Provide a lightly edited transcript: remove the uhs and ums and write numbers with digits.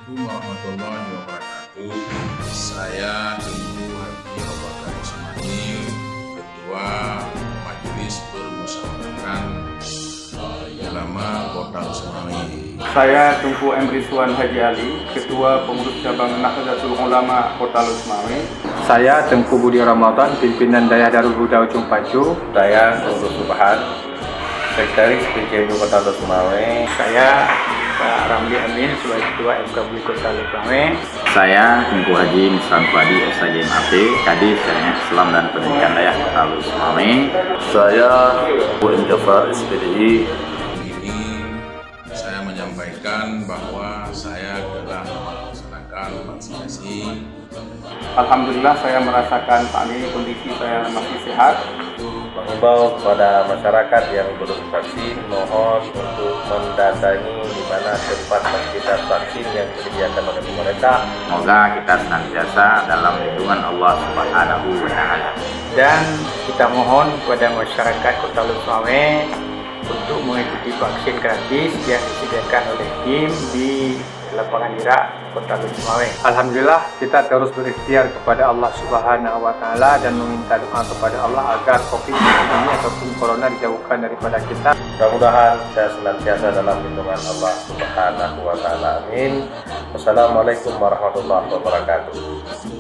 Assalamualaikum warahmatullahi wabarakatuh. Saya Tengku Haji Abu Bakar Usmani, Ketua Majelis Permusyawaratan Ulama Kota Usmani. Saya Tengku M. Rizwan Haji Ali, Ketua Pengurus Cabang Nahdlatul Ulama Kota Usmani. Saya Tengku Budi Ramadan, Pimpinan Dayah Darul Huda Ujung Pacu. Saya Tengku Subhan, Sekretaris PCNU Kota Usmani. Saya Pak Ramli Amin sebagai Ketua MKBI Kota Usmani. Saya Tengku Haji Misran Fadi SJMAP, Kadis Syariah Islam dan Pendidikan Dayah Kota Usmani. Saya Bu M. Jafar SPDI. Ini saya menyampaikan bahwa saya telah melaksanakan vaksinasi. Alhamdulillah saya merasakan saat ini kondisi saya masih sehat. Mengimbau kepada masyarakat yang belum vaksin, mohon untuk mendatangi di mana tempat fasilitas vaksin yang disediakan oleh pemerintah. Semoga kita senantiasa dalam lindungan Allah Subhanahu wa Ta'ala. Dan kita mohon kepada masyarakat Kota Usmani untuk mengikuti vaksin gratis yang disediakan oleh tim di lapangan Irak Kota Usmani. Alhamdulillah kita terus berikhtiar kepada Allah Subhanahu wa Ta'ala dan meminta doa kepada Allah agar COVID-19 ini ataupun Corona dijauhkan daripada kita. Mudah-mudahan kita senantiasa dalam lindungan Allah Subhanahu wa Ta'ala. Amin. Wassalamualaikum warahmatullahi wabarakatuh.